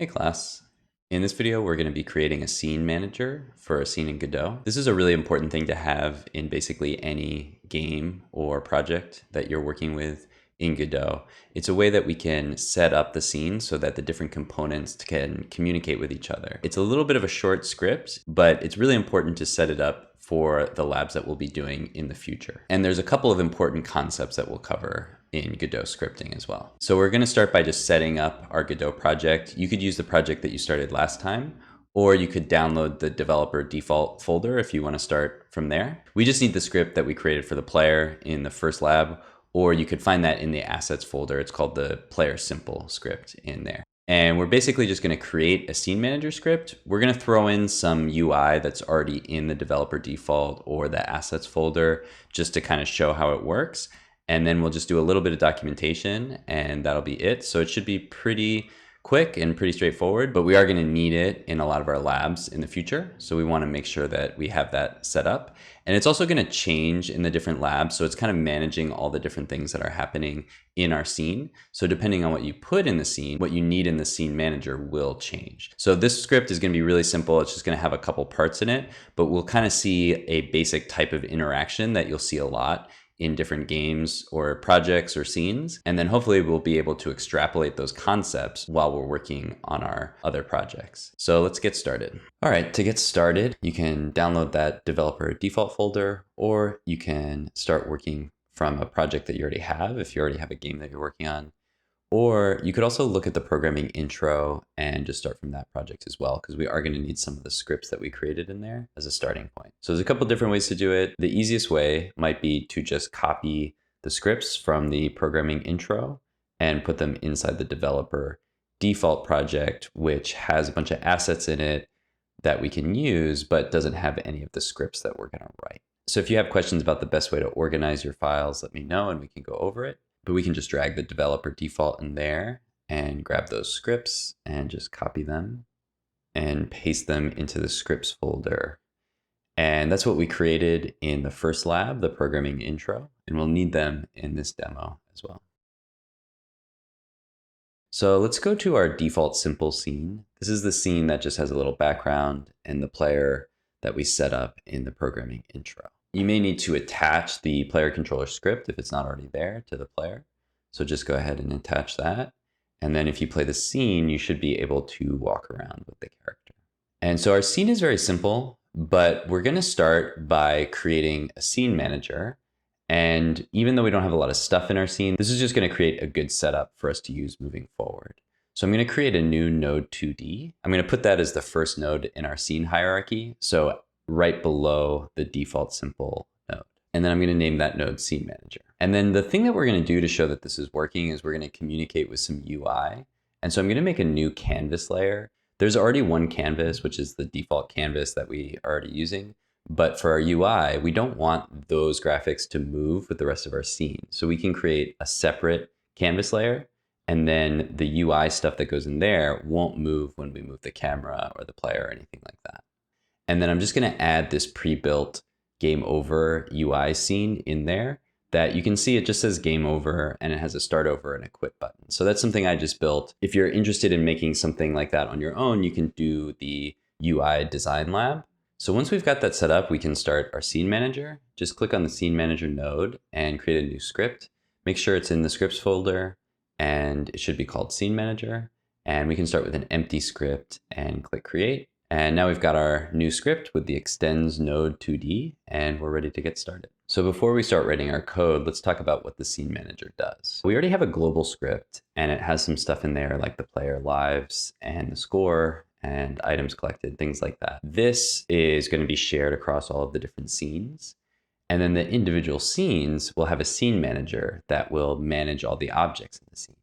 Hey class. In this video, we're going to be creating a scene manager for a scene in Godot. This is a really important thing to have in basically any game or project that you're working with in Godot. It's a way that we can set up the scene so that the different components can communicate with each other. It's a little bit of a short script, but it's really important to set it up for the labs that we'll be doing in the future. And there's a couple of important concepts that we'll cover in Godot scripting as well. So we're going to start by just setting up our Godot project. You could use the project that you started last time, or you could download the developer default folder if you want to start from there. We just need the script that we created for the player in the first lab, or you could find that in the assets folder. It's called the player simple script in there. And we're basically just going to create a scene manager script. We're going to throw in some UI that's already in the developer default or the assets folder just to kind of show how it works. And then we'll just do a little bit of documentation and that'll be it. So it should be pretty quick and pretty straightforward, but we are going to need it in a lot of our labs in the future. So we want to make sure that we have that set up. And it's also going to change in the different labs. So it's kind of managing all the different things that are happening in our scene. So depending on what you put in the scene, what you need in the scene manager will change. So this script is going to be really simple. It's just going to have a couple parts in it, but we'll kind of see a basic type of interaction that you'll see a lot in different games or projects or scenes. And then hopefully we'll be able to extrapolate those concepts while we're working on our other projects. So let's get started. All right, to get started, you can download that developer default folder, or you can start working from a project that you already have if you already have a game that you're working on. Or you could also look at the programming intro and just start from that project as well, because we are going to need some of the scripts that we created in there as a starting point. So there's a couple different ways to do it. The easiest way might be to just copy the scripts from the programming intro and put them inside the developer default project, which has a bunch of assets in it that we can use, but doesn't have any of the scripts that we're going to write. So if you have questions about the best way to organize your files, let me know and we can go over it. But we can just drag the developer default in there and grab those scripts and just copy them and paste them into the scripts folder. And that's what we created in the first lab, the programming intro, and we'll need them in this demo as well. So let's go to our default simple scene. This is the scene that just has a little background and the player that we set up in the programming intro. You may need to attach the player controller script if it's not already there to the player. So just go ahead and attach that. And then if you play the scene, you should be able to walk around with the character. And so our scene is very simple, but we're going to start by creating a scene manager. And even though we don't have a lot of stuff in our scene, this is just going to create a good setup for us to use moving forward. So I'm going to create a new node 2D. I'm going to put that as the first node in our scene hierarchy. So right below the default simple node. And then I'm going to name that node scene manager. And then the thing that we're going to do to show that this is working is we're going to communicate with some UI. And so I'm going to make a new canvas layer. There's already one canvas, which is the default canvas that we are already using. But for our UI, we don't want those graphics to move with the rest of our scene. So we can create a separate canvas layer. And then the UI stuff that goes in there won't move when we move the camera or the player or anything like that. And then I'm just going to add this pre-built game over UI scene in there that you can see it just says game over and it has a start over and a quit button. So that's something I just built. If you're interested in making something like that on your own, you can do the UI design lab. So once we've got that set up, we can start our scene manager. Just click on the scene manager node and create a new script. Make sure it's in the scripts folder and it should be called scene manager. And we can start with an empty script and click create. And now we've got our new script with the extends node 2D and we're ready to get started. So before we start writing our code, let's talk about what the scene manager does. We already have a global script and it has some stuff in there like the player lives and the score and items collected, things like that. This is going to be shared across all of the different scenes. And then the individual scenes will have a scene manager that will manage all the objects in the scene.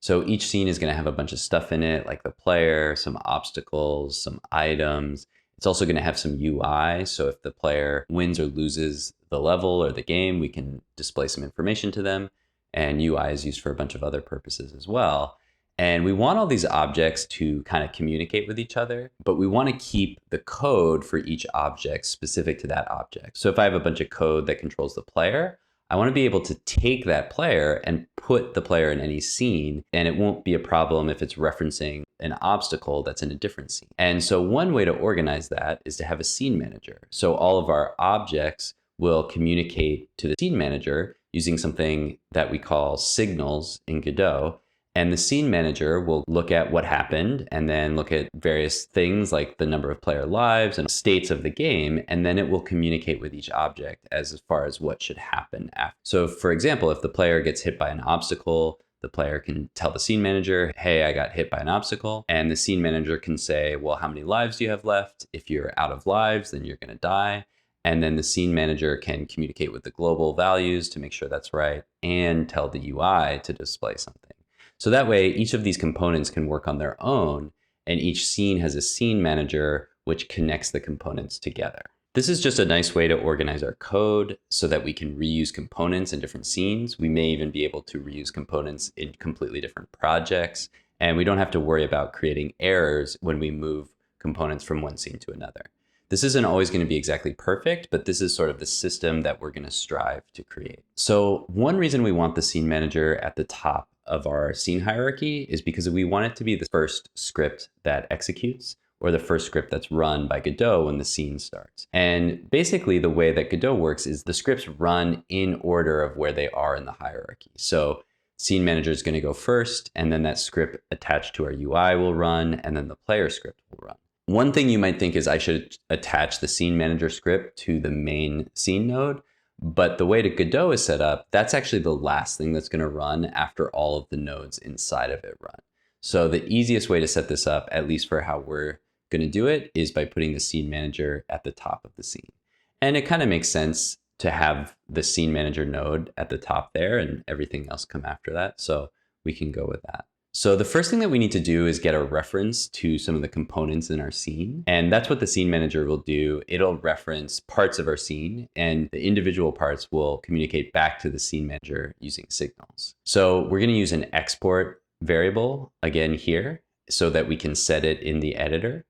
So each scene is going to have a bunch of stuff in it, like the player, some obstacles, some items. It's also going to have some UI. So if the player wins or loses the level or the game, we can display some information to them. And UI is used for a bunch of other purposes as well. And we want all these objects to kind of communicate with each other, but we want to keep the code for each object specific to that object. So if I have a bunch of code that controls the player, I want to be able to take that player and put the player in any scene, and it won't be a problem if it's referencing an obstacle that's in a different scene. And so one way to organize that is to have a scene manager. So all of our objects will communicate to the scene manager using something that we call signals in Godot. And the scene manager will look at what happened and then look at various things like the number of player lives and states of the game. And then it will communicate with each object as far as what should happen after. So for example, if the player gets hit by an obstacle, the player can tell the scene manager, hey, I got hit by an obstacle. And the scene manager can say, well, how many lives do you have left? If you're out of lives, then you're going to die. And then the scene manager can communicate with the global values to make sure that's right and tell the UI to display something. So that way, each of these components can work on their own, and each scene has a scene manager which connects the components together. This is just a nice way to organize our code so that we can reuse components in different scenes. We may even be able to reuse components in completely different projects, and we don't have to worry about creating errors when we move components from one scene to another. This isn't always going to be exactly perfect, but this is sort of the system that we're going to strive to create. So one reason we want the scene manager at the top of our scene hierarchy is because we want it to be the first script that executes, or the first script that's run by Godot when the scene starts. And basically the way that Godot works is the scripts run in order of where they are in the hierarchy. So scene manager is going to go first, and then that script attached to our UI will run, and then the player script will run. One thing you might think is I should attach the scene manager script to the main scene node. But the way that Godot is set up, that's actually the last thing that's going to run after all of the nodes inside of it run. So the easiest way to set this up, at least for how we're going to do it, is by putting the scene manager at the top of the scene. And it kind of makes sense to have the scene manager node at the top there and everything else come after that. So we can go with that. So the first thing that we need to do is get a reference to some of the components in our scene. And that's what the scene manager will do. It'll reference parts of our scene, and the individual parts will communicate back to the scene manager using signals. So we're going to use an export variable again here so that we can set it in the editor.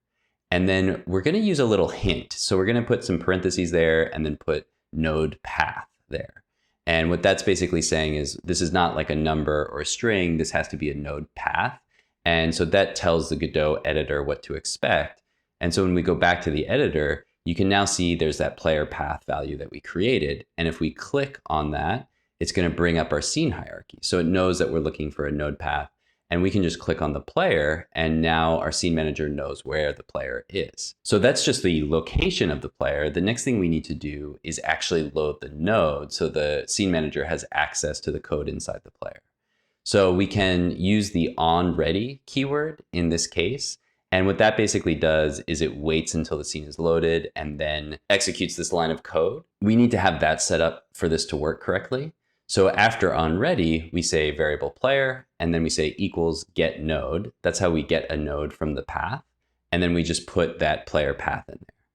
And then we're going to use a little hint. So we're going to put some parentheses there and then put NodePath there. And what that's basically saying is this is not like a number or a string. This has to be a node path. And so that tells the Godot editor what to expect. And so when we go back to the editor, you can now see there's that player path value that we created. And if we click on that, it's going to bring up our scene hierarchy. So it knows that we're looking for a node path. And we can just click on the player, and now our scene manager knows where the player is. So that's just the location of the player. The next thing we need to do is actually load the node so the scene manager has access to the code inside the player. So we can use the onReady keyword in this case. And what that basically does is it waits until the scene is loaded and then executes this line of code. We need to have that set up for this to work correctly. So after onReady, we say variable player, and then we say equals get node. That's how we get a node from the path. And then we just put that player path in there.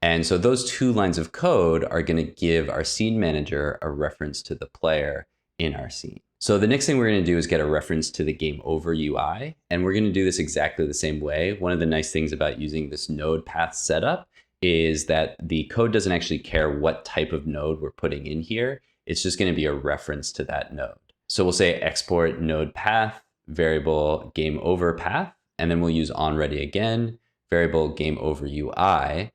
And so those two lines of code are going to give our scene manager a reference to the player in our scene. So the next thing we're going to do is get a reference to the game over UI. And we're going to do this exactly the same way. One of the nice things about using this node path setup is that the code doesn't actually care what type of node we're putting in here. It's just going to be a reference to that node. So we'll say export node path, variable game over path, and then we'll use onReady again, variable game over UI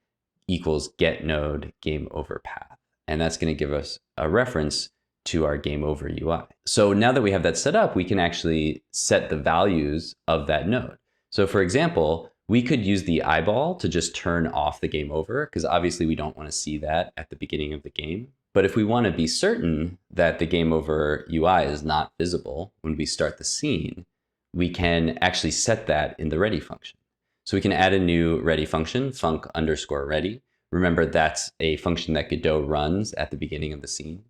equals get node game over path. And that's going to give us a reference to our game over UI. So now that we have that set up, we can actually set the values of that node. So for example, we could use the eyeball to just turn off the game over, because obviously we don't want to see that at the beginning of the game. But if we want to be certain that the game over UI is not visible when we start the scene, we can actually set that in the ready function. So we can add a new ready function, func_ready. Remember, that's a function that Godot runs at the beginning of the scene.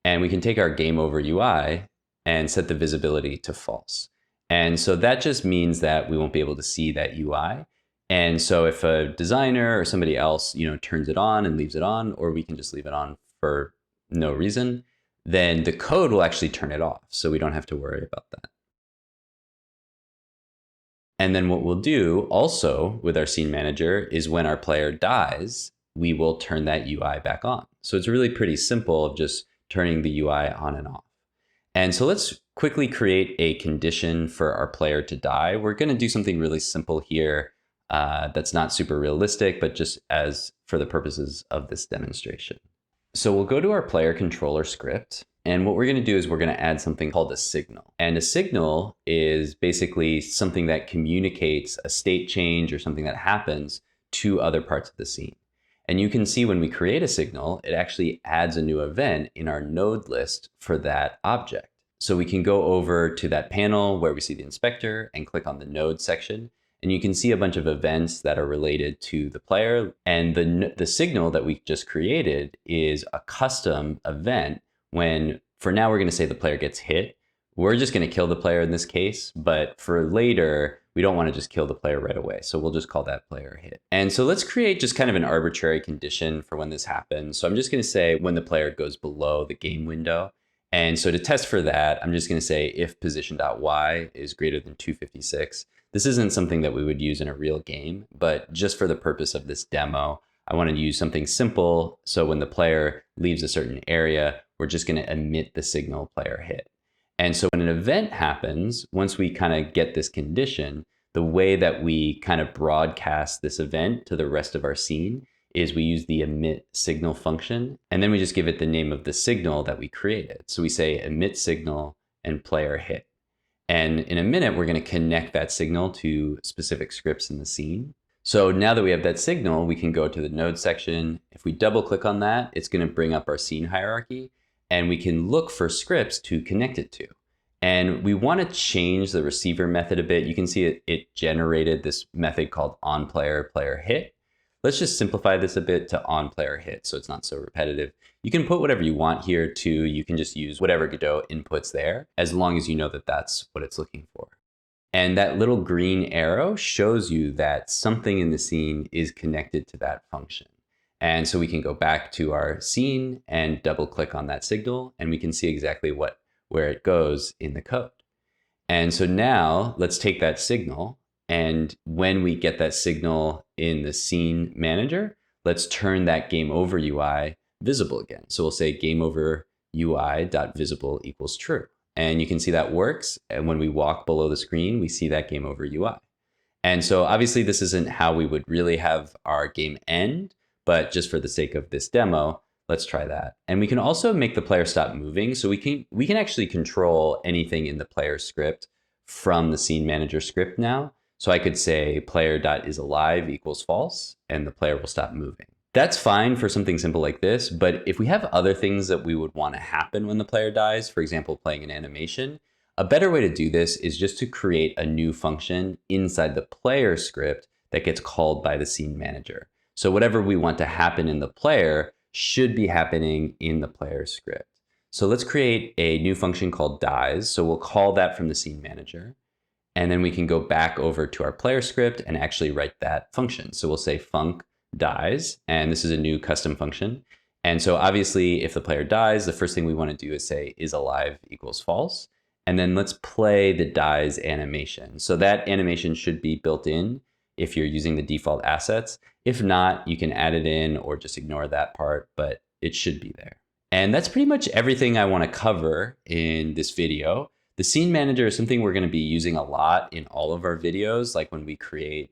And we can take our game over UI and set the visibility to false. And so that just means that we won't be able to see that UI. And so if a designer or somebody else, turns it on and leaves it on, or we can just leave it on for no reason, then the code will actually turn it off. So we don't have to worry about that. And then what we'll do also with our scene manager is when our player dies, we will turn that UI back on. So it's really pretty simple of just turning the UI on and off. And so let's quickly create a condition for our player to die. We're going to do something really simple here that's not super realistic, but just as for the purposes of this demonstration. So we'll go to our player controller script. And what we're going to do is we're going to add something called a signal. And a signal is basically something that communicates a state change or something that happens to other parts of the scene. And you can see when we create a signal, it actually adds a new event in our node list for that object. So we can go over to that panel where we see the inspector and click on the node section. And you can see a bunch of events that are related to the player. And the signal that we just created is a custom event when, for now, we're going to say the player gets hit. We're just going to kill the player in this case, but for later, we don't want to just kill the player right away. So we'll just call that player hit. And so let's create just kind of an arbitrary condition for when this happens. So I'm just going to say when the player goes below the game window. And so to test for that, I'm just going to say if position.y is greater than 256. This isn't something that we would use in a real game, but just for the purpose of this demo, I want to use something simple. So when the player leaves a certain area, we're just going to emit the signal player hit. And so when an event happens, once we kind of get this condition, the way that we kind of broadcast this event to the rest of our scene is we use the emit signal function, and then we just give it the name of the signal that we created. So we say emit signal and player hit. And in a minute, we're going to connect that signal to specific scripts in the scene. So now that we have that signal, we can go to the node section. If we double click on that, it's going to bring up our scene hierarchy, and we can look for scripts to connect it to. And we want to change the receiver method a bit. You can see it generated this method called onPlayer player hit. Let's just simplify this a bit to onPlayer hit so it's not so repetitive. You can put whatever you want here too. You can just use whatever Godot inputs there, as long as you know that that's what it's looking for. And that little green arrow shows you that something in the scene is connected to that function. And so we can go back to our scene and double click on that signal, and we can see exactly where it goes in the code. And so now let's take that signal, and when we get that signal in the scene manager, let's turn that game over UI visible again. So we'll say game over UI.visible equals true. And you can see that works. And when we walk below the screen, we see that game over UI. And so obviously this isn't how we would really have our game end, but just for the sake of this demo, let's try that. And we can also make the player stop moving. So we can actually control anything in the player script from the scene manager script now. So I could say player.isAlive equals false, and the player will stop moving. That's fine for something simple like this, but if we have other things that we would want to happen when the player dies, for example, playing an animation, a better way to do this is just to create a new function inside the player script that gets called by the scene manager. So whatever we want to happen in the player should be happening in the player script. So let's create a new function called dies. So we'll call that from the scene manager. And then we can go back over to our player script and actually write that function. So we'll say func dies, and this is a new custom function. And so obviously if the player dies, the first thing we want to do is say isAlive equals false. And then let's play the dies animation. So that animation should be built in if you're using the default assets. If not, you can add it in or just ignore that part, but it should be there. And that's pretty much everything I want to cover in this video. The scene manager is something we're going to be using a lot in all of our videos, like when we create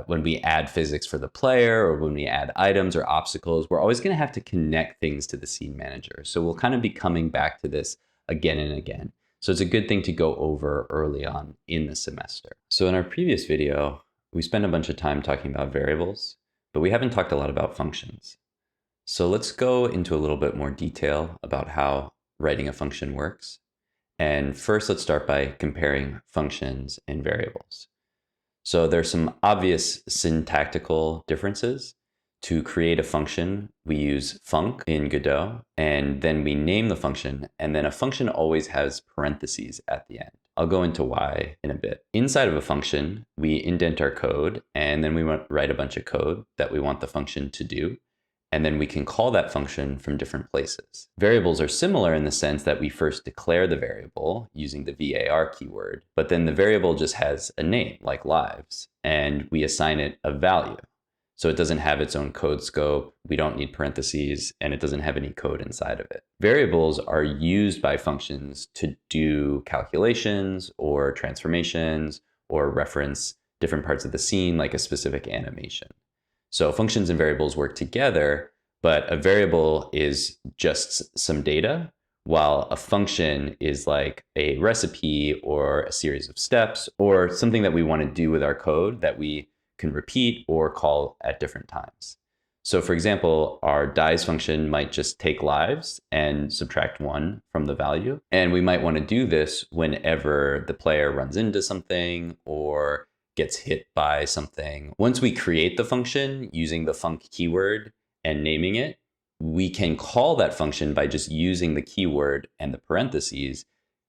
when we add physics for the player or when we add items or obstacles, we're always going to have to connect things to the scene manager. So we'll kind of be coming back to this again and again. So it's a good thing to go over early on in the semester. So in our previous video, we spent a bunch of time talking about variables, but we haven't talked a lot about functions. So let's go into a little bit more detail about how writing a function works. And first, let's start by comparing functions and variables. So there's some obvious syntactical differences. To create a function, we use func in Godot, and then we name the function, and then a function always has parentheses at the end. I'll go into why in a bit. Inside of a function, we indent our code, and then we write a bunch of code that we want the function to do. And then we can call that function from different places. Variables are similar in the sense that we first declare the variable using the var keyword, but then the variable just has a name like lives, and we assign it a value. So it doesn't have its own code scope. We don't need parentheses, and it doesn't have any code inside of it. Variables are used by functions to do calculations or transformations or reference different parts of the scene, like a specific animation. So functions and variables work together, but a variable is just some data, while a function is like a recipe or a series of steps or something that we want to do with our code that we can repeat or call at different times. So for example, our dies function might just take lives and subtract 1 from the value. And we might want to do this whenever the player runs into something or gets hit by something. Once we create the function using the func keyword and naming it, we can call that function by just using the keyword and the parentheses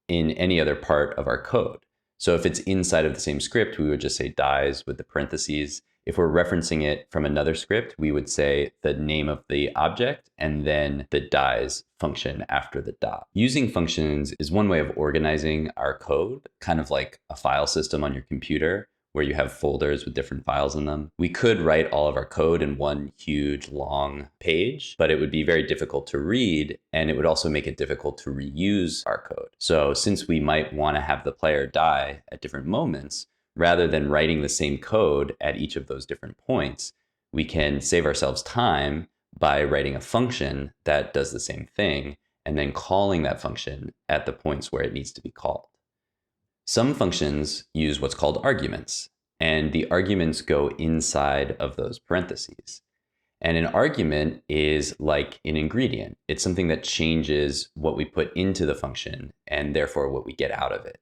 in any other part of our code. So if it's inside of the same script, we would just say dies with the parentheses. If we're referencing it from another script, we would say the name of the object and then the dies function after the dot. Using functions is one way of organizing our code, kind of like a file system on your computer, where you have folders with different files in them. We could write all of our code in one huge long page, but it would be very difficult to read, and it would also make it difficult to reuse our code. So since we might want to have the player die at different moments, rather than writing the same code at each of those different points, we can save ourselves time by writing a function that does the same thing and then calling that function at the points where it needs to be called. Some functions use what's called arguments, and the arguments go inside of those parentheses. And an argument is like an ingredient. It's something that changes what we put into the function and therefore what we get out of it.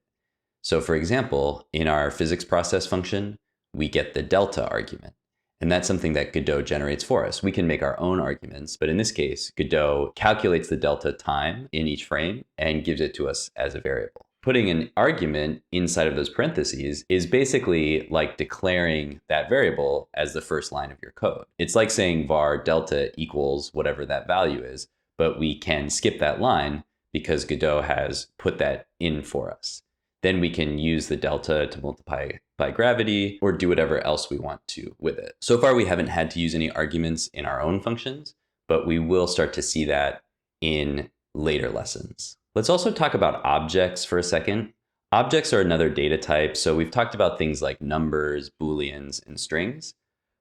So for example, in our physics process function, we get the delta argument. And that's something that Godot generates for us. We can make our own arguments, but in this case, Godot calculates the delta time in each frame and gives it to us as a variable. Putting an argument inside of those parentheses is basically like declaring that variable as the first line of your code. It's like saying var delta equals whatever that value is, but we can skip that line because Godot has put that in for us. Then we can use the delta to multiply by gravity or do whatever else we want to with it. So far, we haven't had to use any arguments in our own functions, but we will start to see that in later lessons. Let's also talk about objects for a second. Objects are another data type. So we've talked about things like numbers, booleans, and strings,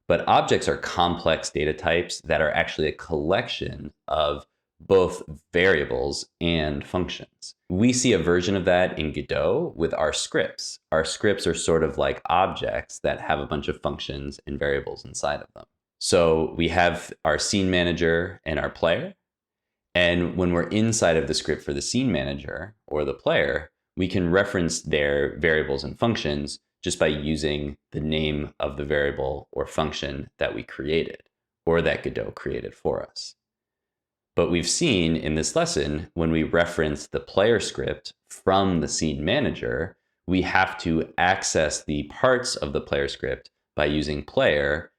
but objects are complex data types that are actually a collection of both variables and functions. We see a version of that in Godot with our scripts. Our scripts are sort of like objects that have a bunch of functions and variables inside of them. So we have our scene manager and our player. And when we're inside of the script for the scene manager or the player, we can reference their variables and functions just by using the name of the variable or function that we created or that Godot created for us. But we've seen in this lesson, when we reference the player script from the scene manager, we have to access the parts of the player script by using player,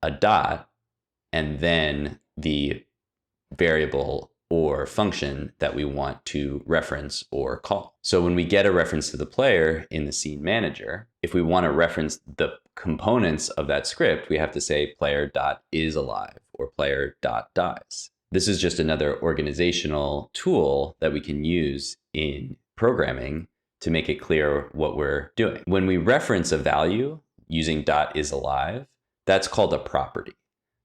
a dot, and then the variable or function that we want to reference or call. So when we get a reference to the player in the scene manager, if we want to reference the components of that script, we have to say player.isAlive or player.dies. This is just another organizational tool that we can use in programming to make it clear what we're doing. When we reference a value using .isAlive, that's called a property.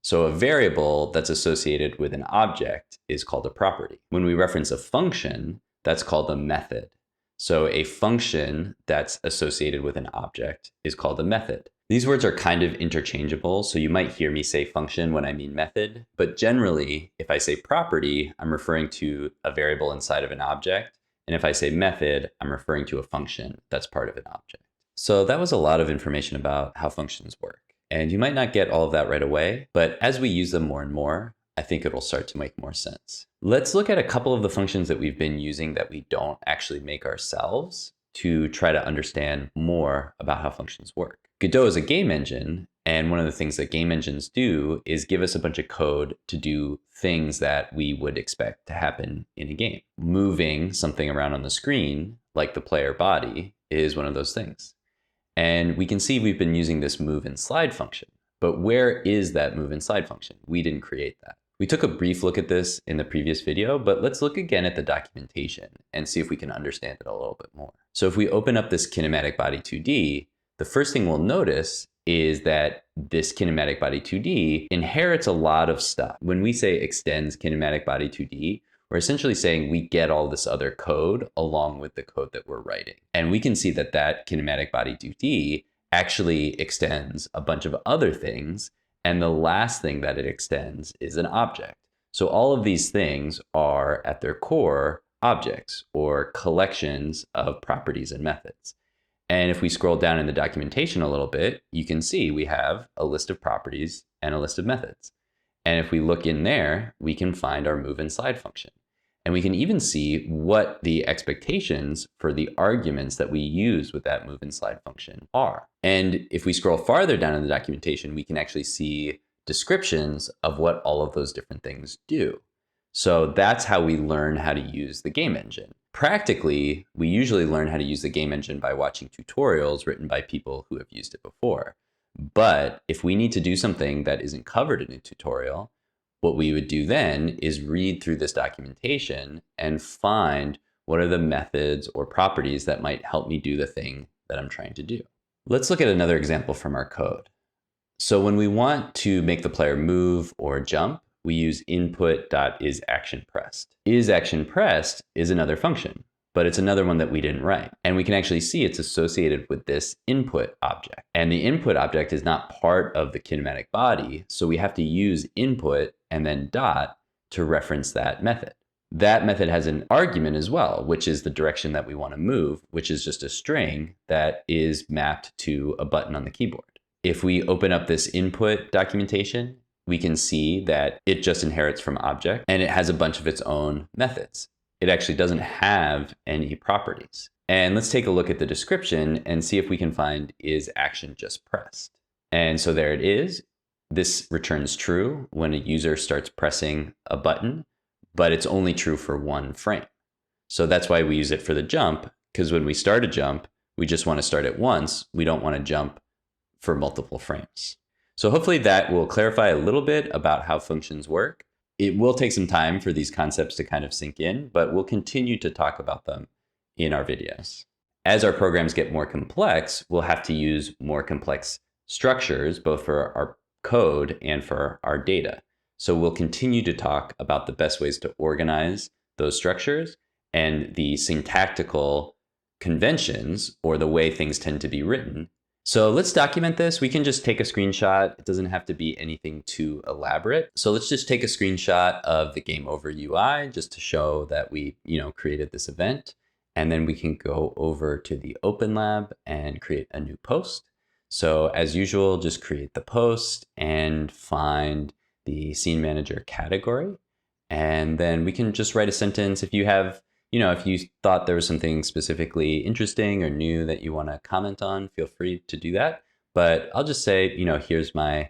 So a variable that's associated with an object is called a property. When we reference a function, that's called a method. So a function that's associated with an object is called a method. These words are kind of interchangeable, so you might hear me say function when I mean method, but generally, if I say property, I'm referring to a variable inside of an object, and if I say method, I'm referring to a function that's part of an object. So that was a lot of information about how functions work, and you might not get all of that right away, but as we use them more and more, I think it'll start to make more sense. Let's look at a couple of the functions that we've been using that we don't actually make ourselves to try to understand more about how functions work. Godot is a game engine, and one of the things that game engines do is give us a bunch of code to do things that we would expect to happen in a game. Moving something around on the screen, like the player body, is one of those things. And we can see we've been using this move and slide function. But where is that move and slide function? We didn't create that. We took a brief look at this in the previous video, but let's look again at the documentation and see if we can understand it a little bit more. So if we open up this kinematic body 2D, the first thing we'll notice is that this kinematic body 2D inherits a lot of stuff. When we say extends kinematic body 2D, we're essentially saying we get all this other code along with the code that we're writing. And we can see that that kinematic body 2D actually extends a bunch of other things. And the last thing that it extends is an object. So all of these things are at their core objects or collections of properties and methods. And if we scroll down in the documentation a little bit, you can see we have a list of properties and a list of methods. And if we look in there, we can find our move and slide function. And we can even see what the expectations for the arguments that we use with that move and slide function are. And if we scroll farther down in the documentation, we can actually see descriptions of what all of those different things do. So that's how we learn how to use the game engine. Practically, we usually learn how to use the game engine by watching tutorials written by people who have used it before. But if we need to do something that isn't covered in a tutorial, what we would do then is read through this documentation and find what are the methods or properties that might help me do the thing that I'm trying to do. Let's look at another example from our code. So when we want to make the player move or jump, we use input.isActionPressed. IsActionPressed is another function, but it's another one that we didn't write. And we can actually see it's associated with this input object. And the input object is not part of the kinematic body, so we have to use input and then dot to reference that method. That method has an argument as well, which is the direction that we want to move, which is just a string that is mapped to a button on the keyboard. If we open up this input documentation, we can see that it just inherits from object and it has a bunch of its own methods. It actually doesn't have any properties. And let's take a look at the description and see if we can find is action just pressed. And so there it is. This returns true when a user starts pressing a button, but it's only true for one frame. So that's why we use it for the jump, because when we start a jump, we just want to start it once. We don't want to jump for multiple frames. So hopefully that will clarify a little bit about how functions work. It will take some time for these concepts to kind of sink in, but we'll continue to talk about them in our videos. As our programs get more complex, we'll have to use more complex structures, both for our code and for our data. So we'll continue to talk about the best ways to organize those structures and the syntactical conventions or the way things tend to be written. So let's document this. We can just take a screenshot. It doesn't have to be anything too elaborate. So let's just take a screenshot of the game over UI just to show that we, created this event. And then we can go over to the Open Lab and create a new post. So as usual, just create the post and find the Scene Manager category. And then we can just write a sentence. If you have, if you thought there was something specifically interesting or new that you want to comment on, feel free to do that. But I'll just say, here's my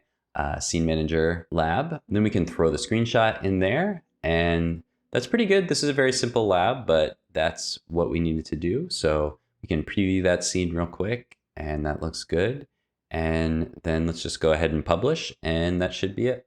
Scene Manager lab. And then we can throw the screenshot in there. And that's pretty good. This is a very simple lab, but that's what we needed to do. So we can preview that scene real quick. And that looks good. And then let's just go ahead and publish. And that should be it.